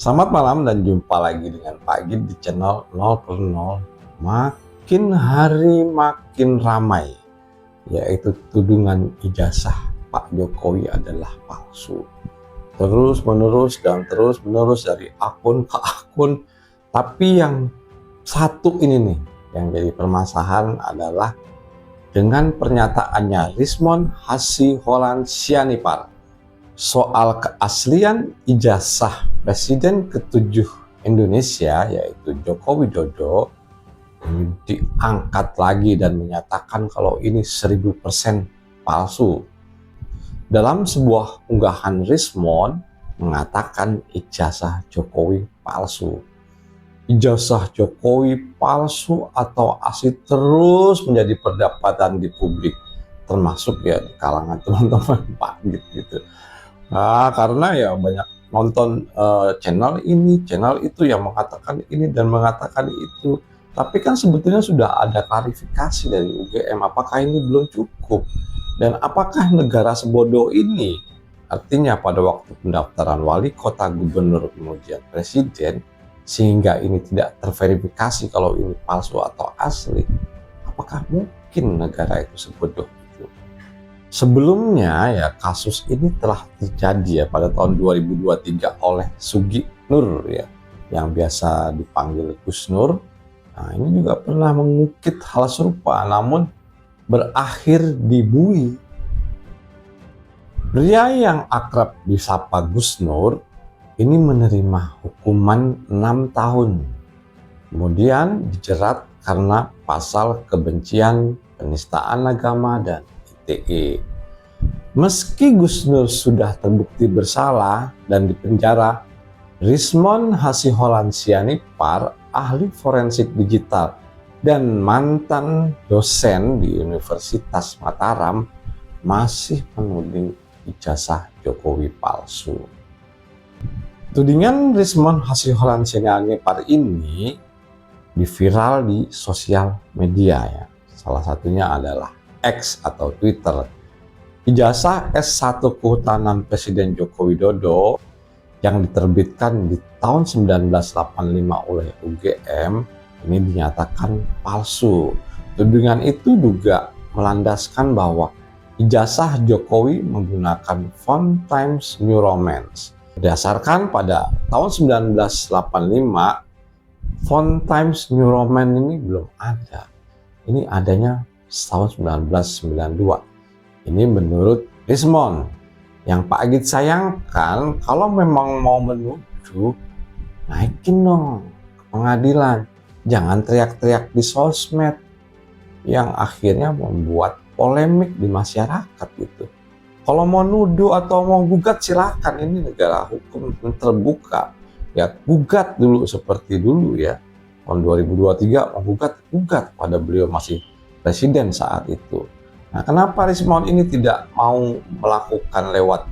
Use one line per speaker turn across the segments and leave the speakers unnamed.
Selamat malam dan jumpa lagi dengan Pak Gid di channel 0 per 0. Makin hari makin ramai, yaitu tudingan ijazah Pak Jokowi adalah palsu. Terus menerus dari akun ke akun. Tapi yang satu ini nih yang jadi permasalahan adalah dengan pernyataannya Rismon Hasyiolan Sianipar soal keaslian ijazah Presiden ke-7 Indonesia yaitu Joko Widodo ini diangkat lagi dan menyatakan kalau ini 1000% palsu. Dalam sebuah unggahan Rismon mengatakan ijazah Jokowi palsu. Ijazah Jokowi palsu atau asli terus menjadi perdebatan di publik, termasuk ya di kalangan teman-teman Pak Gid gitu. Nah, karena ya banyak nonton channel ini, channel itu yang mengatakan ini dan mengatakan itu. Tapi kan sebetulnya sudah ada klarifikasi dari UGM, apakah ini belum cukup? Dan apakah negara sebodoh ini? Artinya pada waktu pendaftaran wali kota, gubernur, kemudian presiden, sehingga ini tidak terverifikasi kalau ini palsu atau asli. Apakah mungkin negara itu sebodoh? Sebelumnya ya kasus ini telah terjadi ya pada tahun 2023 oleh Sugi Nur ya, yang biasa dipanggil Gus Nur. Nah, ini juga pernah mengungkit hal serupa namun berakhir dibui. Pria yang akrab disapa Gus Nur ini menerima hukuman 6 tahun. Kemudian dijerat karena pasal kebencian, penistaan agama, dan ITE. Meski Gus Nur sudah terbukti bersalah dan dipenjara, Rismon Hasyiolan Sianipar, ahli forensik digital dan mantan dosen di Universitas Mataram, masih menuding ijazah Jokowi palsu. Tudingan Rismon Hasyiolan Sianipar ini diviral di sosial media ya. Salah satunya adalah X atau Twitter. Ijazah S1 Kehutanan Presiden Joko Widodo yang diterbitkan di tahun 1985 oleh UGM ini dinyatakan palsu. Tudingan itu juga melandaskan bahwa ijazah Jokowi menggunakan font Times New Roman. Berdasarkan pada tahun 1985, font Times New Roman ini belum ada. Ini adanya tahun 1992. Ini menurut Rismon. Yang Pak Gid sayangkan, kalau memang mau menuduh, naikin dong ke pengadilan. Jangan teriak-teriak di sosmed yang akhirnya membuat polemik di masyarakat gitu. Kalau mau nuduh atau mau gugat silakan, ini negara hukum terbuka. Ya gugat dulu seperti dulu ya. Tahun 2023 mau gugat pada beliau masih presiden saat itu. Nah, kenapa Rismon ini tidak mau melakukan lewat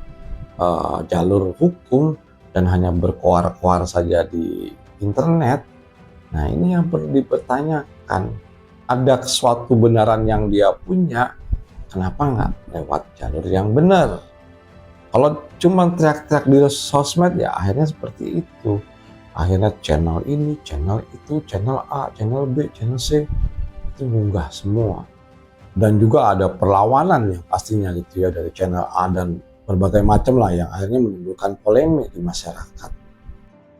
jalur hukum dan hanya berkoar-koar saja di internet? Nah, ini yang perlu dipertanyakan. Ada suatu kebenaran yang dia punya, kenapa nggak lewat jalur yang benar? Kalau cuma teriak-teriak di sosmed ya akhirnya seperti itu. Akhirnya channel ini, channel itu, channel A, channel B, channel C itu munggah semua. Dan juga ada perlawanan yang pastinya gitu ya dari channel A dan berbagai macam lah yang akhirnya menimbulkan polemik di masyarakat.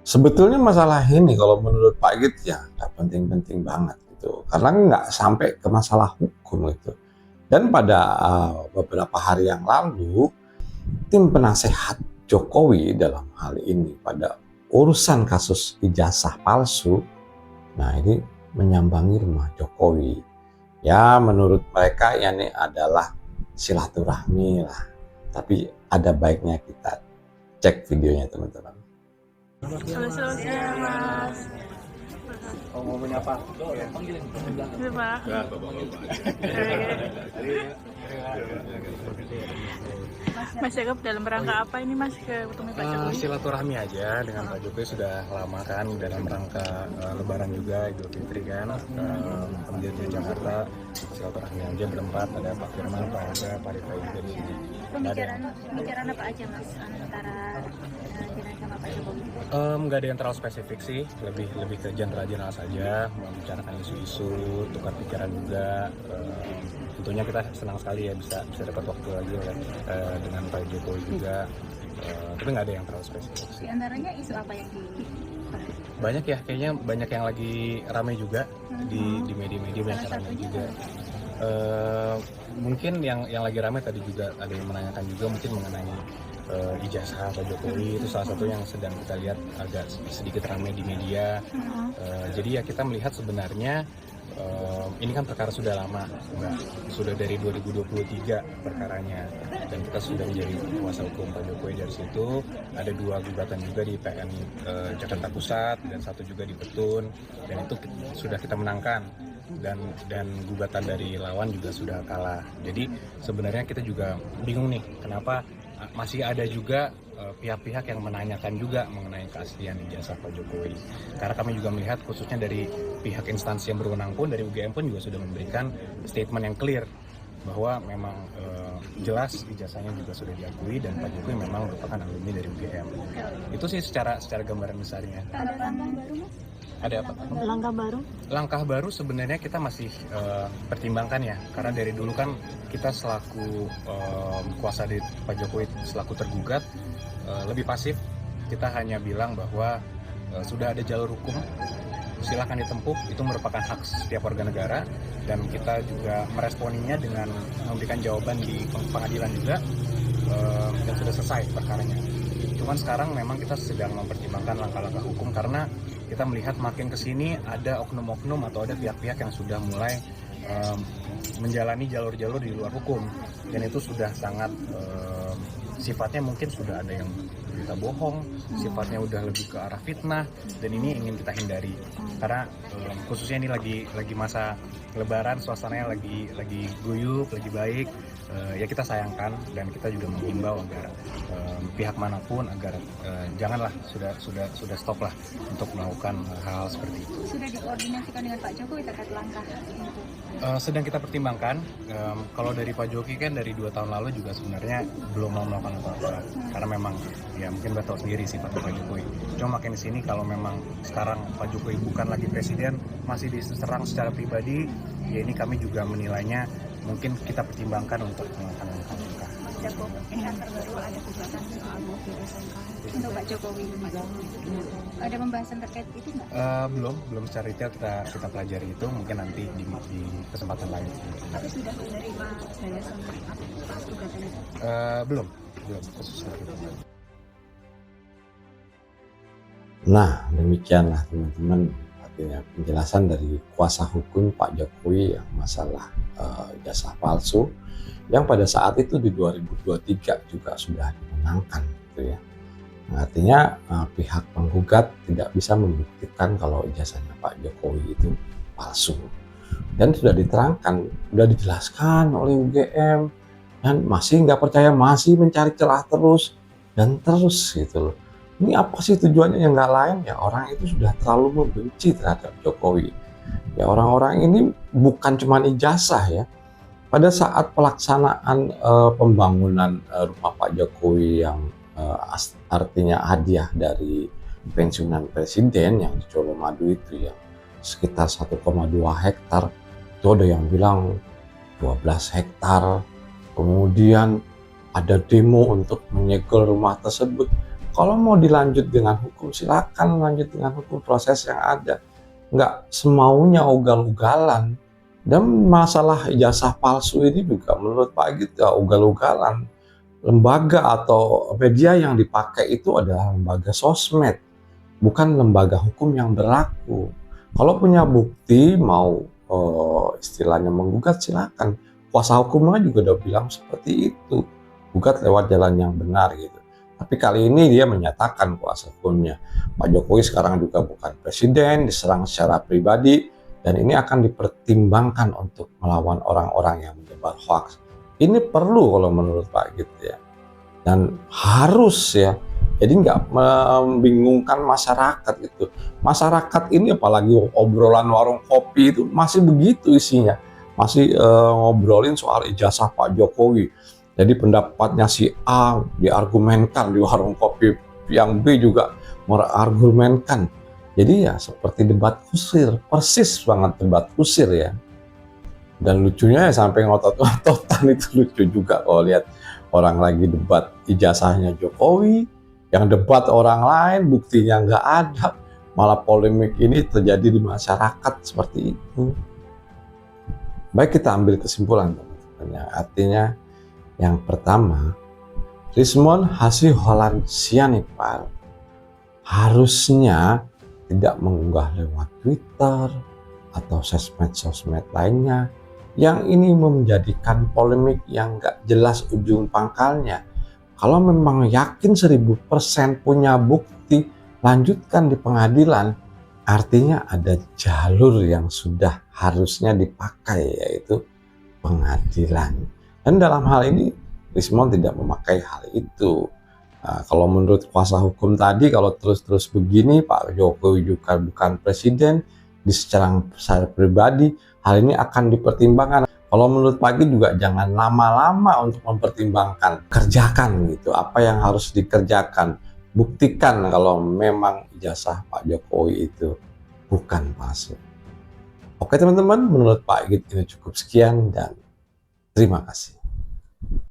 Sebetulnya masalah ini kalau menurut Pak Gid ya nggak penting-penting banget gitu, karena nggak sampai ke masalah hukum gitu. Dan pada beberapa hari yang lalu, tim penasehat Jokowi dalam hal ini pada urusan kasus ijazah palsu, nah ini menyambangi rumah Jokowi. Ya menurut mereka ya ini adalah silaturahmi lah. Tapi ada baiknya kita cek videonya teman-teman.
Selamat siang Mas.
Mau menyapa?
Ini Pak. Mas Jacob dalam rangka apa ini Mas ketemu Pak Jokowi?
Silaturahmi aja dengan Pak Jokowi sudah lama kan, dalam rangka Lebaran juga, Idul Fitri kan. Kemudian di Jakarta silaturahmi aja berempat, ada Pak Firman, Pak Ega, Pak Rifai juga di sini.
Pembicaraan apa aja Mas antara Dinan sama Pak Jokowi?
Nggak ada yang terlalu spesifik sih, lebih ke general saja, membicarakan isu-isu, tukar pikiran juga. Tentunya kita senang sekali ya bisa dapat waktu lagi dengan Pak Jokowi juga. Tapi nggak ada yang terlalu spesifik sih.
Di antaranya isu apa yang
Banyak ya, kayaknya banyak yang lagi ramai juga di media-media, banyak yang ramai juga. Mungkin yang lagi ramai tadi juga ada yang menanyakan juga mungkin mengenai ijazah Pak Jokowi, itu salah satu yang sedang kita lihat agak sedikit ramai di media. Jadi ya kita melihat sebenarnya ini kan perkara sudah lama, sudah dari 2023 perkaranya, dan kita sudah menjadi kuasa hukum Pak Jokowi. Dari situ ada 2 gugatan juga di PN Jakarta Pusat dan 1 juga di Petun, dan itu sudah kita menangkan, dan gugatan dari lawan juga sudah kalah. Jadi sebenarnya kita juga bingung nih kenapa masih ada juga pihak-pihak yang menanyakan juga mengenai keaslian ijazah Pak Jokowi. Karena kami juga melihat khususnya dari pihak instansi yang berwenang pun, dari UGM pun juga sudah memberikan statement yang clear bahwa memang jelas ijazahnya juga sudah diakui dan Pak Jokowi memang merupakan alumni dari UGM. Itu sih secara gambaran besarnya.
ada langkah baru Mas?
Ada apa?
Langkah baru?
Langkah baru sebenarnya kita masih pertimbangkan ya, karena dari dulu kan kita selaku kuasa dari Pak Jokowi, selaku tergugat, lebih pasif. Kita hanya bilang bahwa sudah ada jalur hukum, silakan ditempuh, itu merupakan hak setiap warga negara, dan kita juga meresponinya dengan memberikan jawaban di pengadilan juga, dan sudah selesai perkaranya. Cuman sekarang memang kita sedang mempertimbangkan langkah-langkah hukum, karena kita melihat makin kesini ada oknum-oknum atau ada pihak-pihak yang sudah mulai menjalani jalur-jalur di luar hukum, dan itu sudah sangat sifatnya mungkin sudah ada yang berita bohong, sifatnya udah lebih ke arah fitnah, dan ini ingin kita hindari karena khususnya ini lagi masa Lebaran, suasananya lagi guyup, lagi baik. Ya kita sayangkan, dan kita juga mengimbau agar pihak manapun agar janganlah, sudah stop lah untuk melakukan hal seperti itu.
Sudah dikoordinasikan dengan Pak Jokowi terkait langkah itu?
Sedang kita pertimbangkan. Kalau dari Pak Jokowi kan dari 2 tahun lalu juga sebenarnya belum mau melakukan apa-apa, karena memang ya mungkin udah tahu sendiri sifat Pak Jokowi. Cuma makin di sini kalau memang sekarang Pak Jokowi bukan lagi presiden, masih diserang secara pribadi, ya ini kami juga menilainya mungkin kita pertimbangkan untuk melakukan langkah-langkah.
Yang terbaru ada gugatan soal mobil SMK untuk Pak Jokowi. Ada pembahasan terkait itu nggak?
Belum secara detail kita pelajari itu, mungkin nanti di kesempatan lain.
Tapi sudah menerima balasan atas gugatan itu?
Belum khusus itu.
Nah, demikianlah teman-teman artinya penjelasan dari kuasa hukum Pak Jokowi yang masalah ijazah palsu yang pada saat itu di 2023 juga sudah dimenangkan gitu ya. Nah, artinya pihak penggugat tidak bisa membuktikan kalau ijazahnya Pak Jokowi itu palsu, dan sudah diterangkan, sudah dijelaskan oleh UGM, dan masih nggak percaya, masih mencari celah terus gitu loh. Ini apa sih tujuannya? Yang nggak lain ya, orang itu sudah terlalu membenci terhadap Jokowi. Ya, orang-orang ini bukan cuma ijazah ya. Pada saat pelaksanaan pembangunan rumah Pak Jokowi yang artinya hadiah dari pensiunan presiden yang di Colomadu itu yang sekitar 1,2 hektar, itu ada yang bilang 12 hektar. Kemudian ada demo untuk menyegel rumah tersebut. Kalau mau dilanjut dengan hukum, silakan lanjut dengan hukum, proses yang ada. Nggak semaunya ugal-ugalan. Dan masalah ijazah palsu ini juga menurut Pak Agit ya ugal-ugalan. Lembaga atau media yang dipakai itu adalah lembaga sosmed, bukan lembaga hukum yang berlaku. Kalau punya bukti mau istilahnya menggugat, silakan. Kuasa hukumnya juga udah bilang seperti itu, gugat lewat jalan yang benar gitu. Tapi kali ini dia menyatakan kuasa hukumnya, Pak Jokowi sekarang juga bukan presiden, diserang secara pribadi, dan ini akan dipertimbangkan untuk melawan orang-orang yang menyebar hoax. Ini perlu kalau menurut Pak gitu ya. dan harus ya. Jadi nggak membingungkan masyarakat itu. Masyarakat ini apalagi obrolan warung kopi itu masih begitu isinya. Masih ngobrolin soal ijazah Pak Jokowi. Jadi pendapatnya si A diargumenkan di warung kopi, yang B juga mengargumenkan. Jadi ya seperti debat kusir, persis banget debat kusir ya. Dan lucunya ya sampai ngotot-ngototan itu lucu juga kalau lihat orang lagi debat ijazahnya Jokowi, yang debat orang lain buktinya nggak ada, malah polemik ini terjadi di masyarakat seperti itu. Baik, kita ambil kesimpulan teman-teman. Artinya yang pertama, Rismon Hassiholansianipal harusnya tidak mengunggah lewat Twitter atau sosmed-sosmed lainnya yang ini menjadikan polemik yang nggak jelas ujung pangkalnya. Kalau memang yakin 1000% punya bukti, lanjutkan di pengadilan. Artinya ada jalur yang sudah harusnya dipakai, yaitu pengadilan. Dan dalam hal ini, Rismon tidak memakai hal itu. Nah, kalau menurut kuasa hukum tadi, kalau terus-terus begini, Pak Jokowi juga bukan presiden, secara pribadi, hal ini akan dipertimbangkan. Kalau menurut Pagi juga jangan lama-lama untuk mempertimbangkan, kerjakan gitu apa yang harus dikerjakan, buktikan kalau memang ijazah Pak Jokowi itu bukan palsu. Oke teman-teman, menurut Pak Git ini cukup sekian dan terima kasih.